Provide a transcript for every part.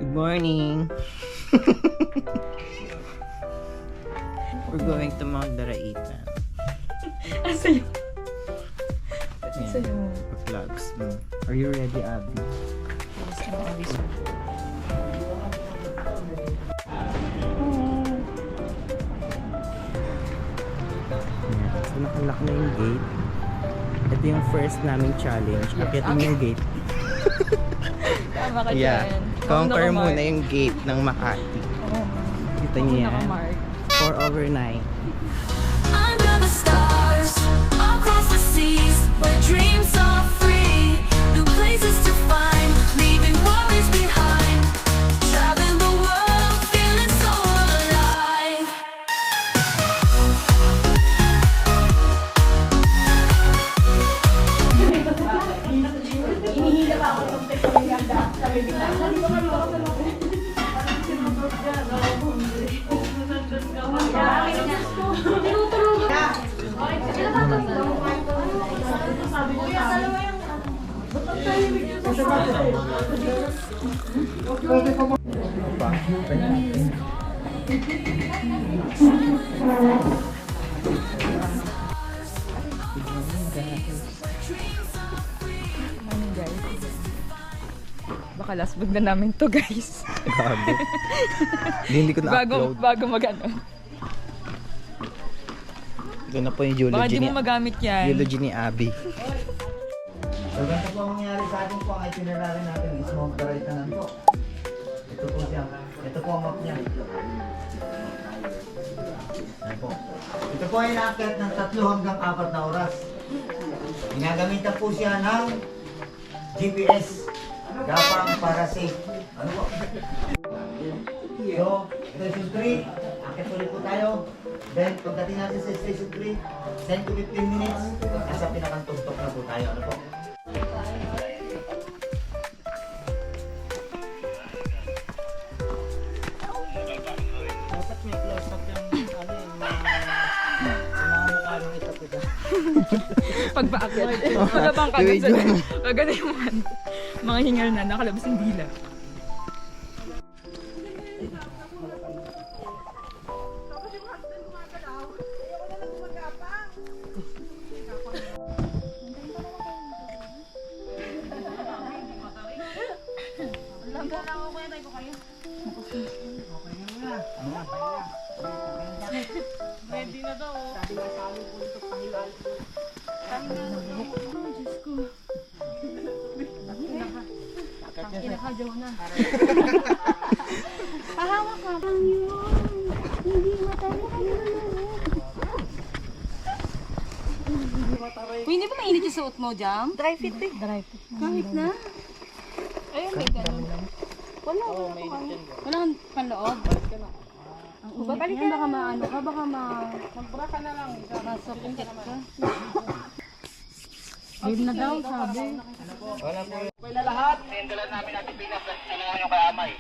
Good morning! We're going to Mount Daraitan. Sa'yo. Sa'yo. Vlogs mo. Are you ready, Abby? Yes, I'm always ready. Yeah. So, nakalock na yung gate. Ito yung first naming challenge. Akyatin yung gate. Tama ka Yeah. dyan. Conquer muna yung gate ng Makati. Kita niyo yan. 4/9. Under the stars, across the seas, where dreams are free, new places to find, leaving worries behind, traveling the world, feeling so alive. Baka last vlog na namin to, guys. Gago. Hindi ko na-upload. Bago mag-ano. Ito na po yung eulogy Baka di ni, mo magamit yan. eulogy ni Abby. So, ganito po ang mangyari sa atin po ang itinerary natin is Mount Daraitan po. Ito po siya. Ito po ang map niya. Ayan po. Ito po ay inaakyat ng 3 hanggang 4 na oras. Ginagamitan po siya ng GPS. Gapang para safe. Ano po? So, station 3. Akyat ulit po tayo. Then, pagdating natin sa station 3, 10 to 15 minutes, nasa pinakantugtok na po tayo. Ano po? Dapat may close up yung ano yung mga ng ito. Pagpaakyat. Pagabang ka dun sa... Pagano yung mga hingal na nakalabas ng dila. Ready na daw. Sabi nga sa amin po ito pahilal. Diyos ko. Pinaka-jow na. Pahawa ka lang yun. Hindi matarik yun. Hindi ba mainit yung suot mo, Jam? Dry fit eh. Dry fit. Kahit na. Ayun, may ganun. Wala. Wala kang panloob. Balik ka baka maano ka, baka magbra ka na lang. Masukit ka. Game na daw, sabi. Okay na lahat. Tindalan namin natin Pinas. Tulungan nyo kay Amay.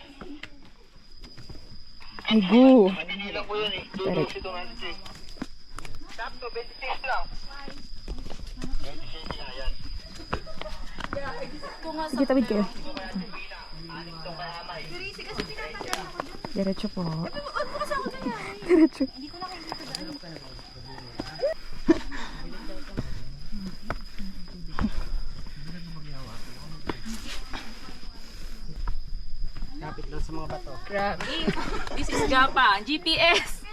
Ay, go. Maninilang po yun eh. Dito si Tumansi. Sakto, 26 lang. 26 na yan. Sige, tawid kayo. Diretso po. Diretso. Kapit lang sa mga bato. Grabe. This is Gapa. GPS.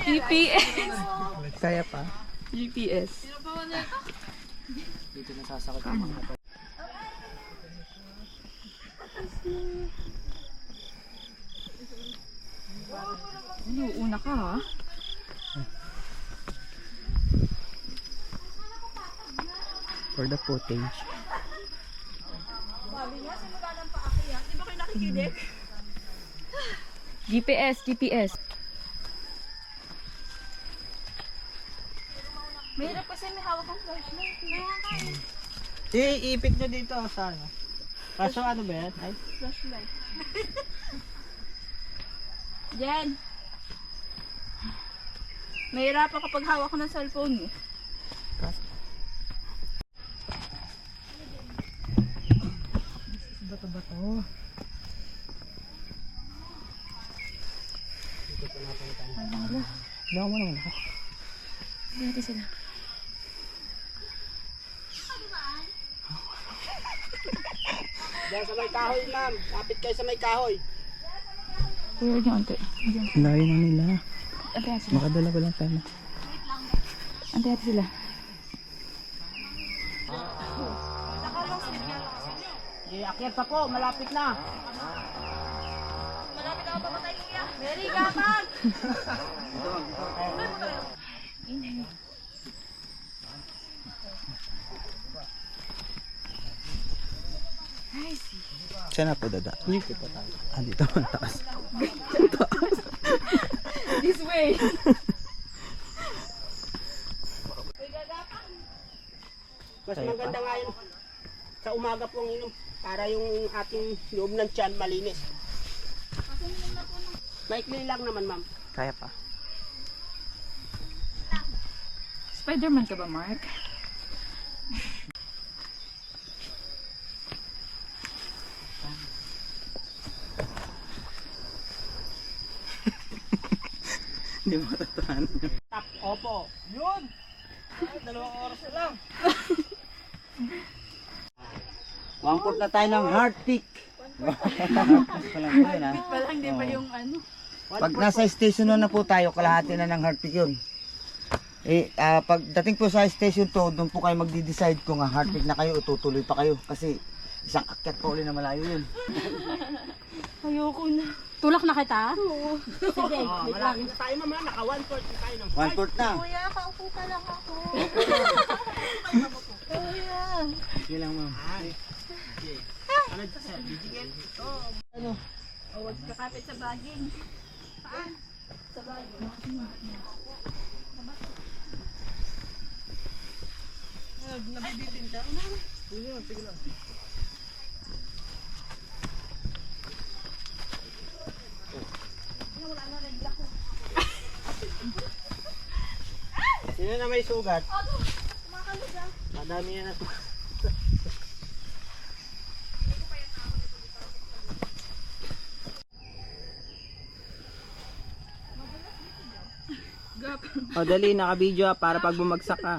GPS. Kaya pa. GPS. Dito nasasakot yung mga bato. Ano, una ka ha? For the footage. GPS, GPS. Mahirap kasi may hawak kang flashlight. Iipit nyo dito sa ano. Kaso ano ba yan? Ay, Flashlight. Jen! Mahirapan kapag hawak ko ng cellphone mo. Bato-bato. Wala mo naman ako. Dito sila. Diyan sa may kahoy, ma'am. Kapit kayo sa may kahoy. Weird yung ante. Layo na nila. Ante natin sila. Makadala ko lang tayo. Ante natin sila. Akyat pa po, malapit na. Saan na po dada? Dito po tayo. Ah, dito ang taas. This way. Mas maganda nga yun. Sa umaga po ang inom. Para yung ating loob ng tiyan malinis. Maikli lang naman, ma'am. Kaya pa. Spider-Man ka ba, Mark? Hindi mo matatahan. Tap, opo. Yun! Ay, 2 oras na lang. 1/4 na tayo ng heart pick. Palang di pa yung ano. Pag nasa station 1 na po tayo, kalahati na ng heart pick yun. Pagdating po sa station 2, doon po kayo magdi-decide kung heart pick na kayo o tutuloy pa kayo. Kasi isang akyat pa uli na malayo yun. Ayoko na. Tulak na kita? Oo. Sige, Oh, wait lang. malapit na tayo, ma'am. Naka 1/4 na tayo ng 1/4 na. Kuya, kaupo ka lang ako. Kuya. Sige lang ma'am. Ano ito, sir? Digigil? Huwag kakapit sa baging. Saan? Sa baging. Nabibitinda. Sige lang. Sino na may sugat? Madami yan. O dali, naka-video para pag bumagsak ka.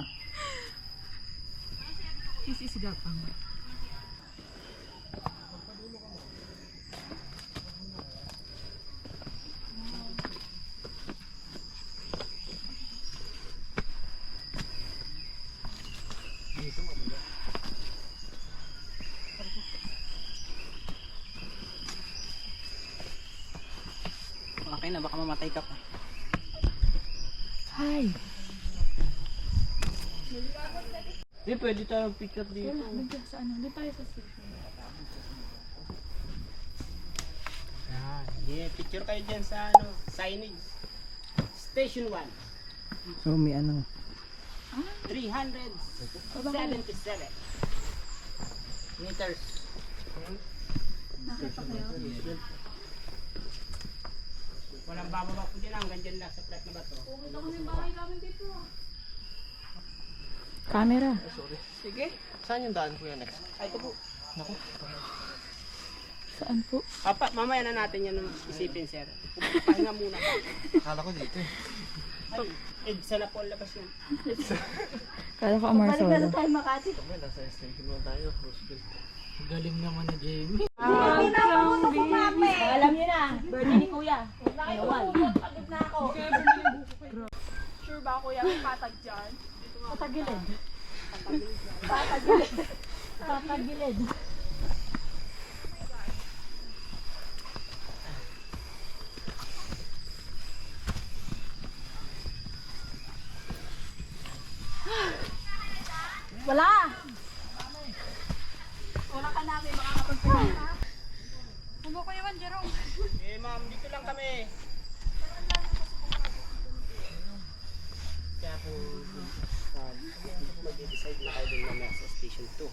Isisigapang. Okay na, baka mamatay ka pa. Hi. Hindi, pwede tayo picture dito. Dito sa ano? Dito tayo sa station. Yeah, picture kayo dyan sa signage. Station 1. So may ano. 377 meters. Walang bababa po dyan, hanggang dyan lang sa flat na bato. Camera. Saan yung daan po yan next? Ay, ito po. Saan po? Papa, mamaya na natin yan isipin, sir. Pahinga muna. Akala ko dito eh. Ay, EDSA na po ang labas yun. Kala ko Amar Balik na Solo. tayo Makati. Alam niyo na. Birthday ni Kuya. Ayawal. Pagod na ako. Sure ba kuya may patag dyan? Patagilid. Patagilid. Patagilid. Wala. Wala ka namin makakapagpapalala. Hubo ko yaman, Jerome. Eh, ma'am, dito lang kami. Kaya po, mag-decide na kayo din mamaya sa station 2.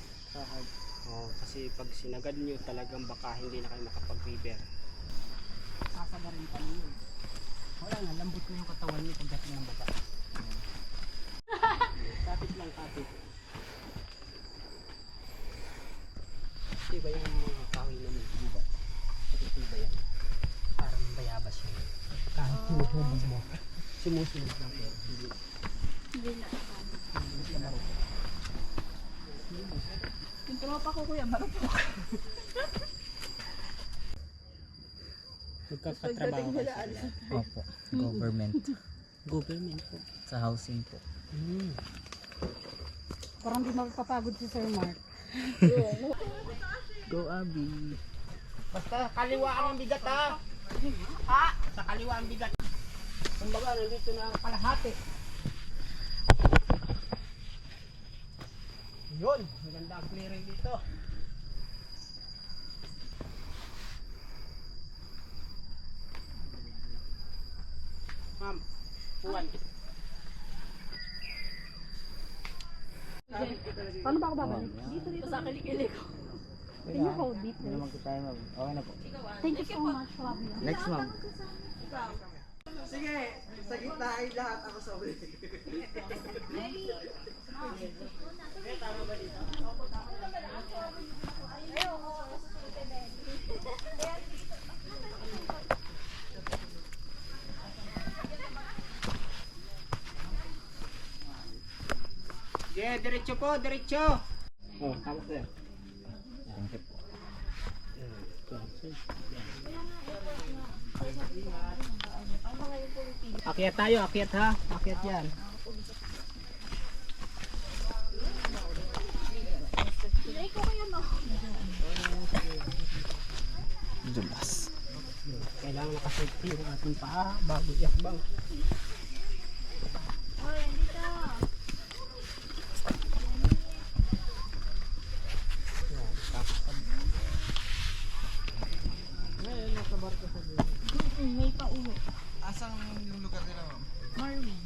Oh, kasi pag sinagad nyo, talagang baka hindi na kayo makapag-river. Sasagarin pa niyo. Wala nga, lambot ko yung katawan niyo pagdating ng baba. Kapit lang, kapit. Diba yung mga kahoy na may diba? Diba yan? Parang bayabas yun. Kahit tuhubog mo. Sumusunod lang pero hindi. Yung tropa ko kuya, marupok. Nagkakatrabaho kayo sa lahat. Opo, government. Government po. Sa housing po. Parang di magpapagod si Sir Mark. Go, Abby. Basta kaliwa ang bigat ha. Ha? Sa kaliwa ang bigat. Kumbaga, dito na ang kalahati. Yun, maganda ang clearing dito. Ma'am, puwan. Paano ba ako babalik? Dito sa kilikili ko. Can you hold it, please? Naman ko tayo, ma'am. Okay na po. Thank you so much, Fabio. Next, ma'am. Yeah, diretso po, diretso. Oh, tama sir. Akyat tayo, akyat ha. Akyat yan. Jubas. Kailangan nakasafety yung ating paa bago iakbang. May pauwi. Asang yung lugar nila, ma'am? Marvin.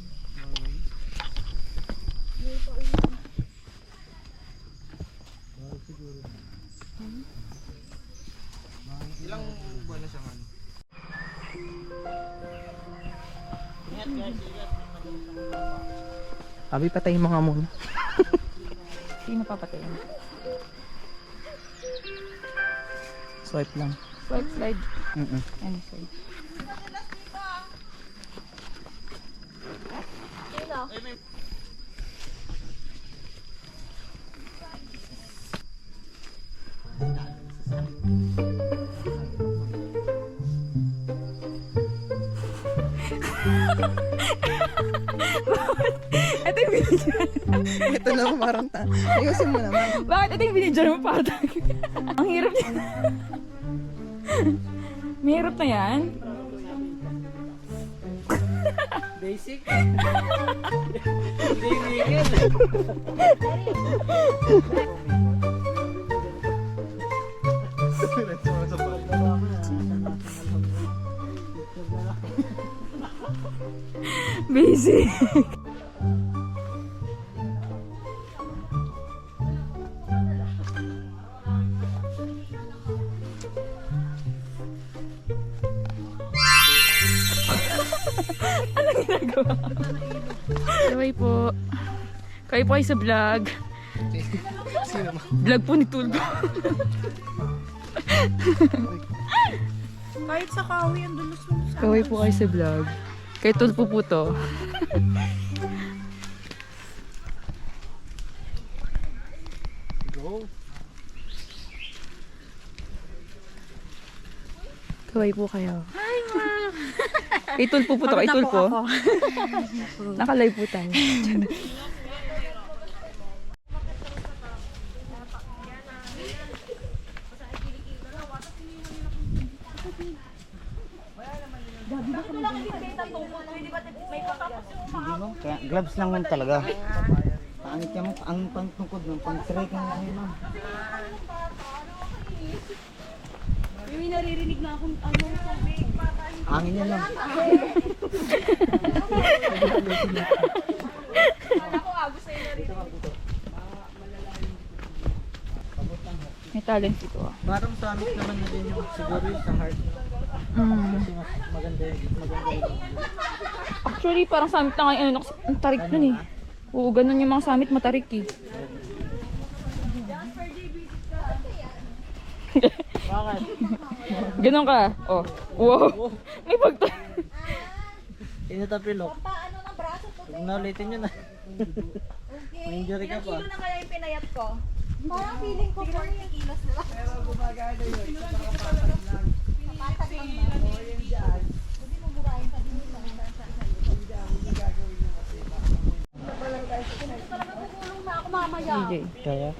Ilang buwan na siya, ma'am? Abi, patayin mo nga muna. Sino papatayin? Swipe lang. Swipe slide. Mm-mm. Ano side? Ito yung binidyan. Ito na, parang ayusin mo naman. Bakit ito yung binidyan mo patag? Ang hirap niya. Mahirap na yan. Basic. Hindi mingin. Basic. Anong ginagawa? Kaway po. Kaway po kayo sa vlog. Vlog po ni Tulgo. Kahit sa kawi, ang dulos mo sa... Kaway po kayo sa vlog. Kay Tulpo po to. Go. Kaway po kayo. Hi, ma'am! Kay Tulpo po to. Kay Tulpo. Nakalive po tayo. Hindi mo, kaya gloves lang mo talaga. Pangit yan mo, ang pangtungkod mo, pang-trekking lang yun, ma'am. May naririnig na akong ano, sabi. Angin yan, ma'am. May talent ito ah. Parang summit naman na din yung siguro yung sa heart. Kasi mas maganda yun. Actually, parang summit na ngayon. Ang tarik nun eh. Oo, ganun yung mga summit matarik eh. Bakit? Ganun ka. Oh. Wow. May pagto. Tinatapilok. Paano ng braso to? Huwag na ulitin yun ah. May injury ka pa. Ilang kilo na kaya yung pinayat ko? Parang feeling ko 40 kilos na lang. Pero gumagana yun. Kapatag lang ba? Hindi mo burahin pa din yung mga sa talaga tutulong na ako mamaya. Kaya?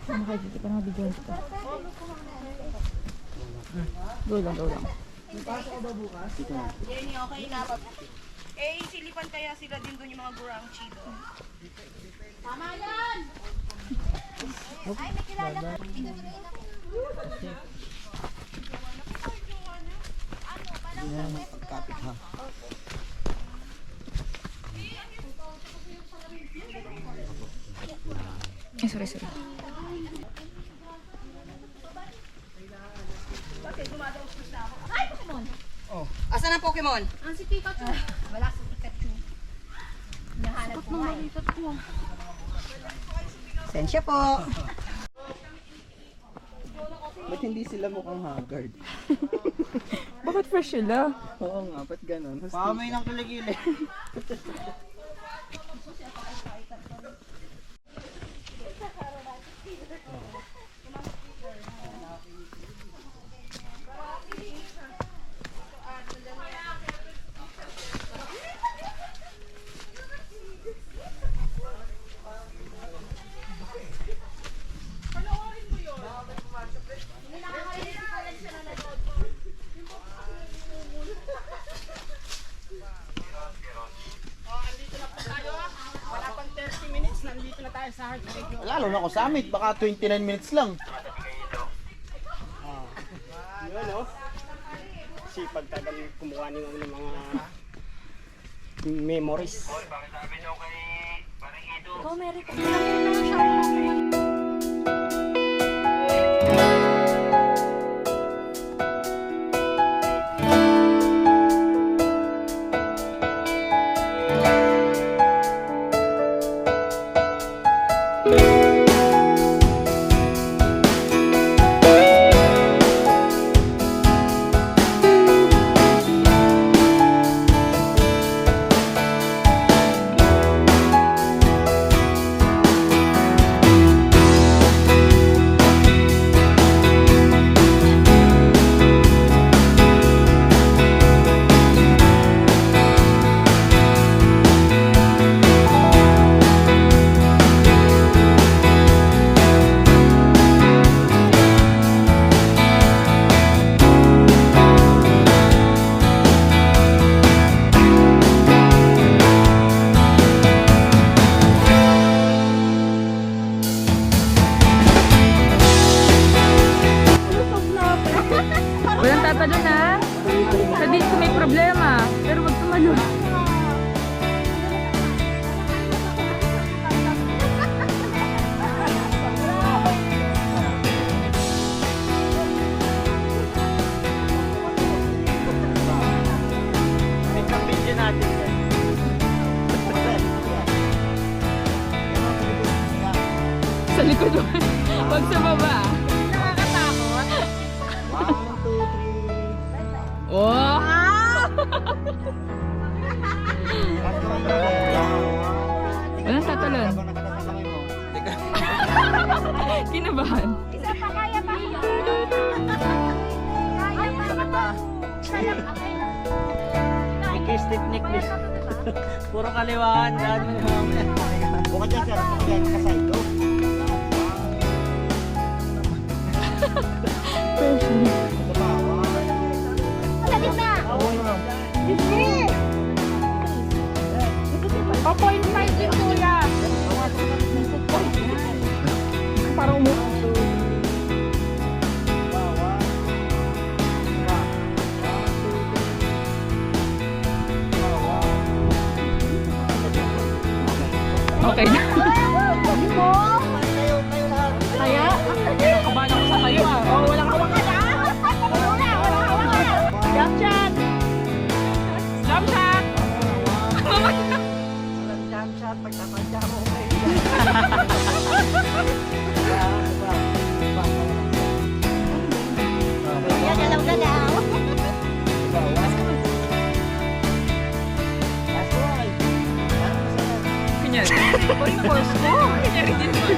Makikita ka na video ko. Go lang. Jenny, okay na. Eh, silipan kaya sila din doon yung mga gurang chido. Tama yan! Ay, may kilala ka. Kapit ha. Ay, sorry. Asan ang Pokemon? Ang si Pikachu. Wala si Pikachu. Nahanap ko nga eh. Sensya po. Ba't hindi sila mukhang haggard? Bakit fresh sila? Oo nga, ba't ganun? Pamay ng kiligili. Wala pang 30 minutes, nandito na tayo sa Heart Lake. Lalo na ako summit, baka 29 minutes lang. Yun, no? Kasi pagtagal kumuha niyo ng mga memories. Ikaw, Mary. Siya. Walang tatalon ha. Sabihin ko may problema. Pero wag tumalon. Video natin yan. Sa likod mo. Wag sa baba. Oh! Walang tatalon. Kinabahan. Isa pa kaya pa. Stick necklace. Puro kaliwaan. Buka dyan sir, buka dyan, kasay ko. Ito pa, Salit na. Pa-point 5 din kuya. Parang okay na. Kaya? Kabahan ako sa kayo ah. Oh, walang hawakan ah. Jump shot! Jump shot! jump shot, pagtapadya mo kayo. Yan, galaw na daw. Kunwari din naman.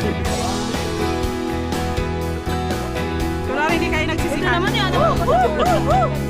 Kunwari hindi kayo nagsisihan. Ito naman yan.